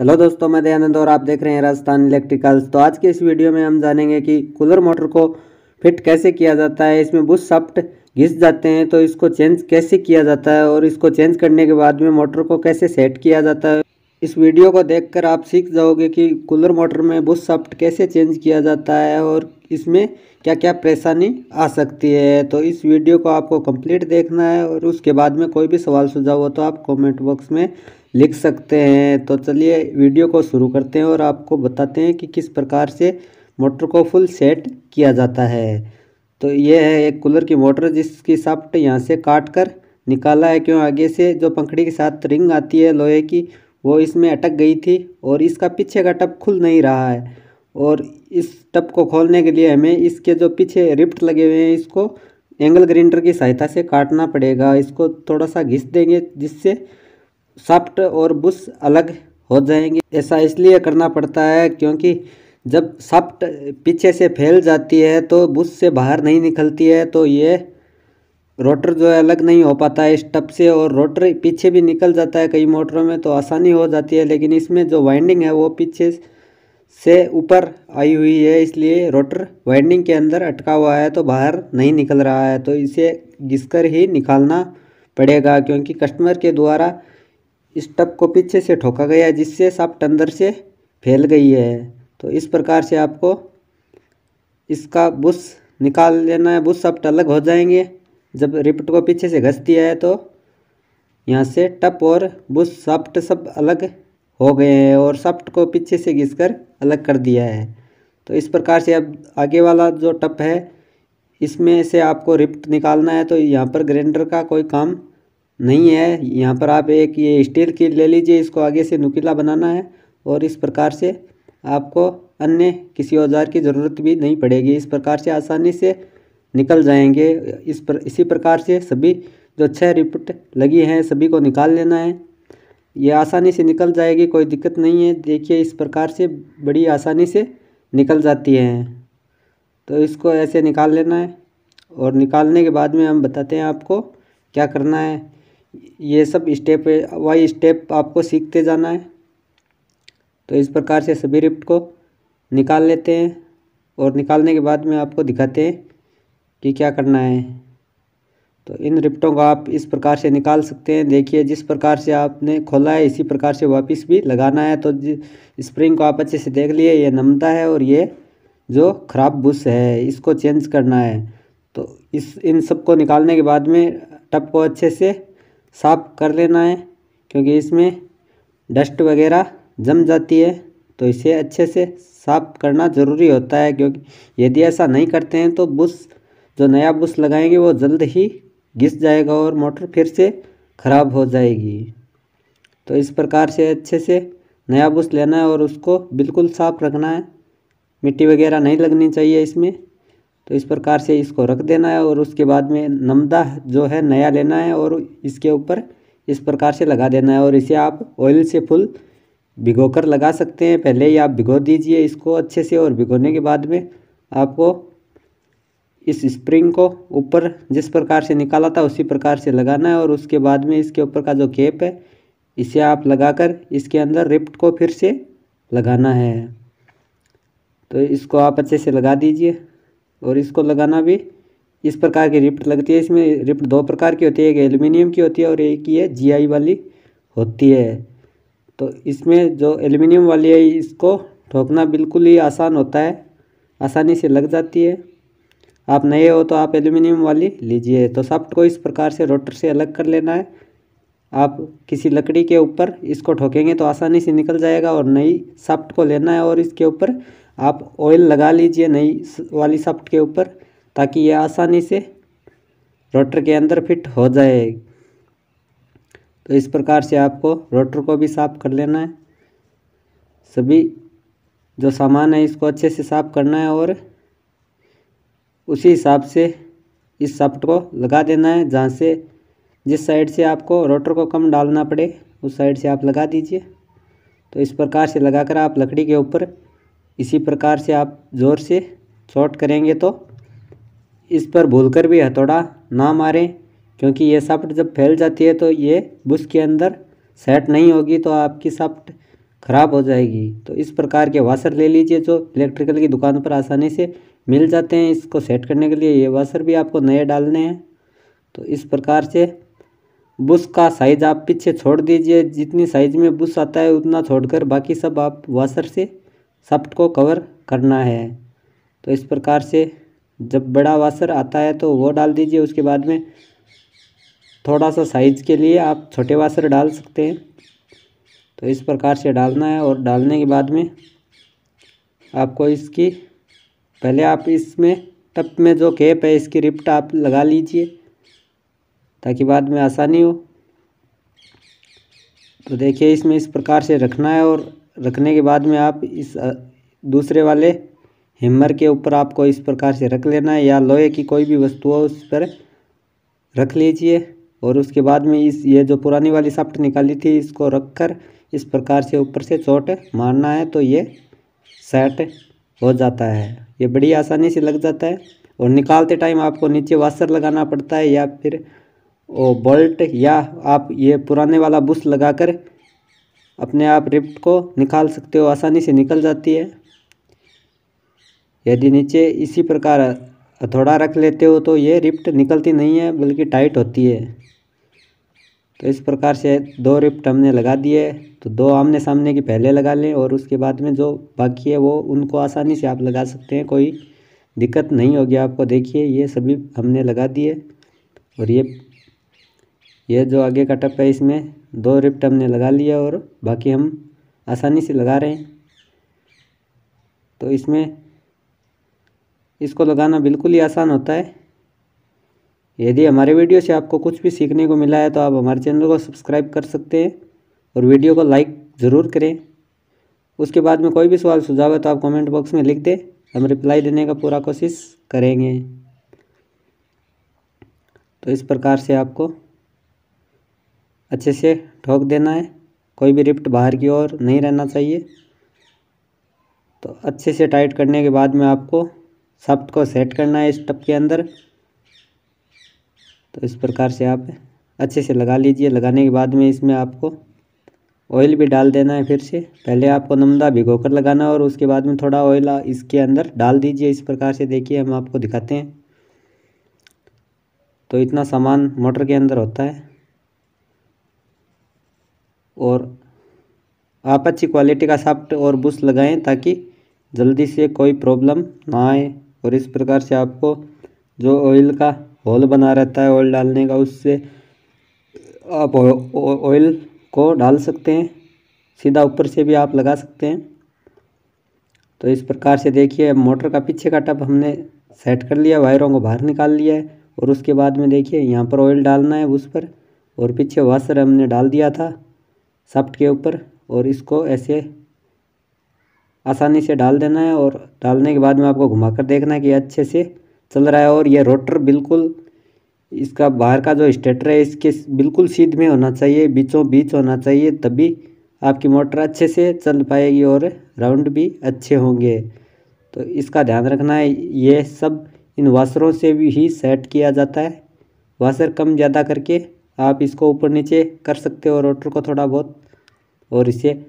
Hello दोस्तों, मैं दयानंद और आप देख रहे हैं राजस्थान इलेक्ट्रिकल्स। तो आज के इस वीडियो में हम जानेंगे कि कूलर मोटर को फिट कैसे किया जाता है। इसमें बुश शाफ्ट घिस जाते हैं तो इसको चेंज कैसे किया जाता है और इसको चेंज करने के बाद में मोटर को कैसे सेट किया जाता है। इस वीडियो को देखकर आप सीख जाओगे कि कूलर मोटर में बुश शाफ्ट कैसे चेंज किया जाता है और इसमें क्या क्या परेशानी आ सकती है। तो इस वीडियो को आपको कंप्लीट देखना है और उसके बाद में कोई भी सवाल सुझाव हो तो आप कमेंट बॉक्स में लिख सकते हैं। तो चलिए वीडियो को शुरू करते हैं और आपको बताते हैं कि किस प्रकार से मोटर को फुल सेट किया जाता है। तो ये है एक कूलर की मोटर जिसकी शाफ्ट यहाँ से काट कर निकाला है, क्यों आगे से जो पंखड़ी के साथ रिंग आती है लोहे की वो इसमें अटक गई थी और इसका पीछे का टप खुल नहीं रहा है। और इस टप को खोलने के लिए हमें इसके जो पीछे रिप्ट लगे हुए हैं इसको एंगल ग्राइंडर की सहायता से काटना पड़ेगा। इसको थोड़ा सा घिस देंगे जिससे शाफ्ट और बुश अलग हो जाएंगे। ऐसा इसलिए करना पड़ता है क्योंकि जब शाफ्ट पीछे से फैल जाती है तो बुश से बाहर नहीं निकलती है, तो ये रोटर जो है अलग नहीं हो पाता है इस टप से, और रोटर पीछे भी निकल जाता है कई मोटरों में तो आसानी हो जाती है। लेकिन इसमें जो वाइंडिंग है वो पीछे से ऊपर आई हुई है, इसलिए रोटर वाइंडिंग के अंदर अटका हुआ है तो बाहर नहीं निकल रहा है। तो इसे घिसकर ही निकालना पड़ेगा क्योंकि कस्टमर के द्वारा इस टप को पीछे से ठोका गया है जिससे शाफ्ट अंदर से फैल गई है। तो इस प्रकार से आपको इसका बुश निकाल लेना है। बुश शाफ्ट अलग हो जाएंगे जब रिप्ट को पीछे से घस दिया है, तो यहाँ से टप और बुश शाफ्ट सब अलग हो गए हैं और शाफ्ट को पीछे से घिसकर अलग कर दिया है। तो इस प्रकार से अब आगे वाला जो टप है इसमें से आपको रिप्ट निकालना है। तो यहाँ पर ग्राइंडर का कोई काम नहीं है, यहाँ पर आप एक ये स्टील की ले लीजिए, इसको आगे से नुकीला बनाना है और इस प्रकार से आपको अन्य किसी औजार की ज़रूरत भी नहीं पड़ेगी। इस प्रकार से आसानी से निकल जाएंगे। इसी प्रकार से सभी जो 6 रिप्ट लगी हैं सभी को निकाल लेना है। ये आसानी से निकल जाएगी, कोई दिक्कत नहीं है। देखिए इस प्रकार से बड़ी आसानी से निकल जाती हैं। तो इसको ऐसे निकाल लेना है और निकालने के बाद में हम बताते हैं आपको क्या करना है। ये सब स्टेप बाई स्टेप आपको सीखते जाना है। तो इस प्रकार से सभी रिप्ट को निकाल लेते हैं और निकालने के बाद में आपको दिखाते हैं कि क्या करना है। तो इन रिप्टों को आप इस प्रकार से निकाल सकते हैं। देखिए जिस प्रकार से आपने खोला है इसी प्रकार से वापस भी लगाना है। तो स्प्रिंग को आप अच्छे से देख लिए, ये नमता है और ये जो ख़राब बुश है इसको चेंज करना है। तो इन सब को निकालने के बाद में टप को अच्छे से साफ कर लेना है क्योंकि इसमें डस्ट वगैरह जम जाती है, तो इसे अच्छे से साफ करना ज़रूरी होता है। क्योंकि यदि ऐसा नहीं करते हैं तो बुश जो नया बुश लगाएंगे वो जल्द ही घिस जाएगा और मोटर फिर से ख़राब हो जाएगी। तो इस प्रकार से अच्छे से नया बुश लेना है और उसको बिल्कुल साफ रखना है, मिट्टी वगैरह नहीं लगनी चाहिए इसमें। तो इस प्रकार से इसको रख देना है और उसके बाद में नमदा जो है नया लेना है और इसके ऊपर इस प्रकार से लगा देना है। और इसे आप ऑयल से फुल भिगोकर लगा सकते हैं। पहले ही आप भिगो दीजिए इसको अच्छे से, और भिगोने के बाद में आपको इस स्प्रिंग को ऊपर जिस प्रकार से निकाला था उसी प्रकार से लगाना है। और उसके बाद में इसके ऊपर का जो कैप है इसे आप लगाकर इसके अंदर रिप्ट को फिर से लगाना है। तो इसको आप अच्छे से लगा दीजिए और इसको लगाना भी इस प्रकार की रिप्ट लगती है। इसमें रिप्ट 2 प्रकार की होती है, एक एल्युमिनियम की होती है और एक ये GI वाली होती है। तो इसमें जो एल्युमिनियम वाली है इसको ठोकना बिल्कुल ही आसान होता है, आसानी से लग जाती है। आप नए हो तो आप एल्युमिनियम वाली लीजिए। तो शाफ्ट को इस प्रकार से रोटर से अलग कर लेना है। आप किसी लकड़ी के ऊपर इसको ठोकेंगे तो आसानी से निकल जाएगा। और नई शाफ्ट को लेना है और इसके ऊपर आप ऑयल लगा लीजिए नई वाली शाफ्ट के ऊपर, ताकि ये आसानी से रोटर के अंदर फिट हो जाए। तो इस प्रकार से आपको रोटर को भी साफ़ कर लेना है। सभी जो सामान है इसको अच्छे से साफ़ करना है और उसी हिसाब से इस शाफ्ट को लगा देना है। जहाँ से जिस साइड से आपको रोटर को कम डालना पड़े उस साइड से आप लगा दीजिए। तो इस प्रकार से लगाकर आप लकड़ी के ऊपर इसी प्रकार से आप ज़ोर से चोट करेंगे तो इस पर भूलकर भी हथौड़ा ना मारें, क्योंकि ये शाफ्ट जब फैल जाती है तो ये बुश के अंदर सेट नहीं होगी तो आपकी शाफ्ट ख़राब हो जाएगी। तो इस प्रकार के वाशर ले लीजिए जो इलेक्ट्रिकल की दुकान पर आसानी से मिल जाते हैं। इसको सेट करने के लिए ये वाशर भी आपको नए डालने हैं। तो इस प्रकार से बुश का साइज़ आप पीछे छोड़ दीजिए, जितनी साइज़ में बुश आता है उतना छोड़कर बाकी सब आप वाशर से शाफ्ट को कवर करना है। तो इस प्रकार से जब बड़ा वाशर आता है तो वो डाल दीजिए। उसके बाद में थोड़ा सा साइज़ के लिए आप छोटे वाशर डाल सकते हैं। तो इस प्रकार से डालना है और डालने के बाद में आपको इसकी पहले आप इसमें टप में जो कैप है इसकी रिप्ट आप लगा लीजिए ताकि बाद में आसानी हो। तो देखिए इसमें इस प्रकार से रखना है और रखने के बाद में आप इस दूसरे वाले हैमर के ऊपर आपको इस प्रकार से रख लेना है, या लोहे की कोई भी वस्तु हो उस पर रख लीजिए। और उसके बाद में ये जो पुरानी वाली शाफ्ट निकाली थी इसको रखकर इस प्रकार से ऊपर से चोट मारना है तो ये सेट हो जाता है। ये बड़ी आसानी से लग जाता है। और निकालते टाइम आपको नीचे वाशर लगाना पड़ता है या फिर वो बोल्ट, या आप ये पुराने वाला बुश लगाकर अपने आप रिप्ट को निकाल सकते हो, आसानी से निकल जाती है। यदि नीचे इसी प्रकार हथौड़ा रख लेते हो तो ये रिप्ट निकलती नहीं है बल्कि टाइट होती है। तो इस प्रकार से 2 रिप्ट हमने लगा दिए। तो 2 आमने सामने की पहले लगा लें और उसके बाद में जो बाकी है वो उनको आसानी से आप लगा सकते हैं, कोई दिक्कत नहीं होगी आपको। देखिए ये सभी हमने लगा दिए और ये जो आगे का टप है इसमें 2 रिप्ट हमने लगा लिया और बाकी हम आसानी से लगा रहे हैं। तो इसमें इसको लगाना बिल्कुल ही आसान होता है। यदि हमारे वीडियो से आपको कुछ भी सीखने को मिला है तो आप हमारे चैनल को सब्सक्राइब कर सकते हैं और वीडियो को लाइक ज़रूर करें। उसके बाद में कोई भी सवाल सुझाव है तो आप कमेंट बॉक्स में लिख दें, हम रिप्लाई देने का पूरा कोशिश करेंगे। तो इस प्रकार से आपको अच्छे से ठोक देना है, कोई भी रिप्ट बाहर की ओर नहीं रहना चाहिए। तो अच्छे से टाइट करने के बाद में आपको शाफ्ट को सेट करना है इस टप के अंदर। तो इस प्रकार से आप अच्छे से लगा लीजिए। लगाने के बाद में इसमें आपको ऑयल भी डाल देना है। फिर से पहले आपको नमदा भिगोकर लगाना है और उसके बाद में थोड़ा ऑयल इसके अंदर डाल दीजिए। इस प्रकार से देखिए हम आपको दिखाते हैं। तो इतना सामान मोटर के अंदर होता है और आप अच्छी क्वालिटी का शाफ्ट और बुश लगाएं ताकि जल्दी से कोई प्रॉब्लम ना आए। और इस प्रकार से आपको जो ऑयल का होल बना रहता है ऑयल डालने का, उससे आप ऑयल को डाल सकते हैं। सीधा ऊपर से भी आप लगा सकते हैं। तो इस प्रकार से देखिए मोटर का पीछे का टप हमने सेट कर लिया, वायरों को बाहर निकाल लिया है। और उसके बाद में देखिए यहाँ पर ऑयल डालना है उस पर, और पीछे वाशर हमने डाल दिया था शाफ्ट के ऊपर। और इसको ऐसे आसानी से डाल देना है और डालने के बाद में आपको घुमाकर देखना है कि अच्छे से चल रहा है। और ये रोटर बिल्कुल इसका बाहर का जो स्टेटर है इसके बिल्कुल सीध में होना चाहिए, बीचों बीच होना चाहिए, तभी आपकी मोटर अच्छे से चल पाएगी और राउंड भी अच्छे होंगे। तो इसका ध्यान रखना है। ये सब इन वाशरों से भी ही सेट किया जाता है। वाशर कम ज़्यादा करके आप इसको ऊपर नीचे कर सकते हो रोटर को थोड़ा बहुत। और इसे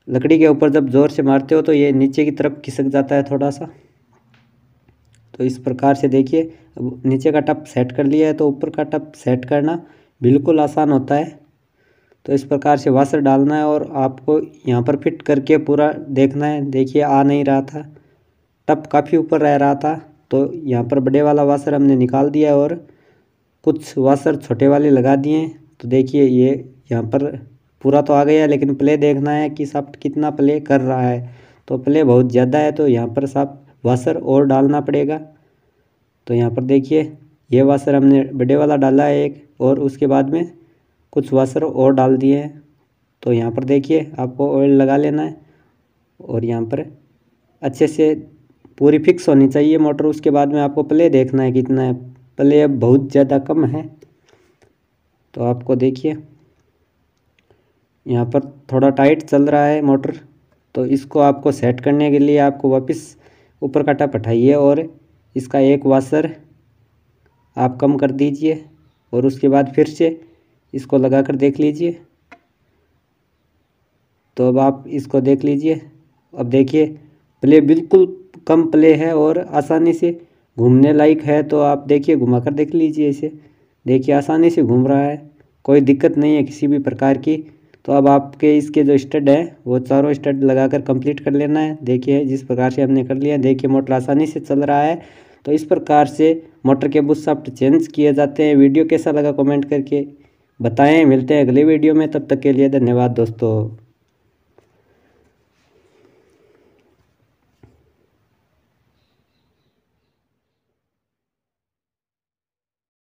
लकड़ी के ऊपर जब ज़ोर से मारते हो तो ये नीचे की तरफ खिसक जाता है थोड़ा सा। तो इस प्रकार से देखिए अब नीचे का टप सेट कर लिया है तो ऊपर का टप सेट करना बिल्कुल आसान होता है। तो इस प्रकार से वाशर डालना है और आपको यहाँ पर फिट करके पूरा देखना है। देखिए आ नहीं रहा था, टप काफ़ी ऊपर रह रहा था। तो यहाँ पर बड़े वाला वाशर हमने निकाल दिया और कुछ वाशर छोटे वाले लगा दिए। तो देखिए ये यहाँ पर पूरा तो आ गया, लेकिन प्ले देखना है कि शाफ्ट कितना प्ले कर रहा है। तो प्ले बहुत ज़्यादा है तो यहाँ पर वाशर और डालना पड़ेगा। तो यहाँ पर देखिए ये वाशर हमने बड़े वाला डाला है एक, और उसके बाद में कुछ वाशर और डाल दिए हैं। तो यहाँ पर देखिए आपको ऑयल लगा लेना है और यहाँ पर अच्छे से पूरी फिक्स होनी चाहिए मोटर। उसके बाद में आपको प्ले देखना है कितना है, प्ले अब बहुत ज़्यादा कम है। तो आपको देखिए यहाँ पर थोड़ा टाइट चल रहा है मोटर। तो इसको आपको सेट करने के लिए आपको वापस ऊपर का टप हटाइए और इसका एक वाशर आप कम कर दीजिए और उसके बाद फिर से इसको लगा कर देख लीजिए। तो अब आप इसको देख लीजिए। अब देखिए प्ले बिल्कुल कम प्ले है और आसानी से घूमने लायक है। तो आप देखिए घुमा कर देख लीजिए इसे, देखिए आसानी से घूम रहा है, कोई दिक्कत नहीं है किसी भी प्रकार की। तो अब आपके इसके जो स्टड है वो चारों स्टड लगाकर कंप्लीट कर लेना है। देखिए जिस प्रकार से हमने कर लिया, देखिए मोटर आसानी से चल रहा है। तो इस प्रकार से मोटर के बुश शाफ्ट चेंज किए जाते हैं। वीडियो कैसा लगा कमेंट करके बताएं। मिलते हैं अगले वीडियो में, तब तक के लिए धन्यवाद दोस्तों।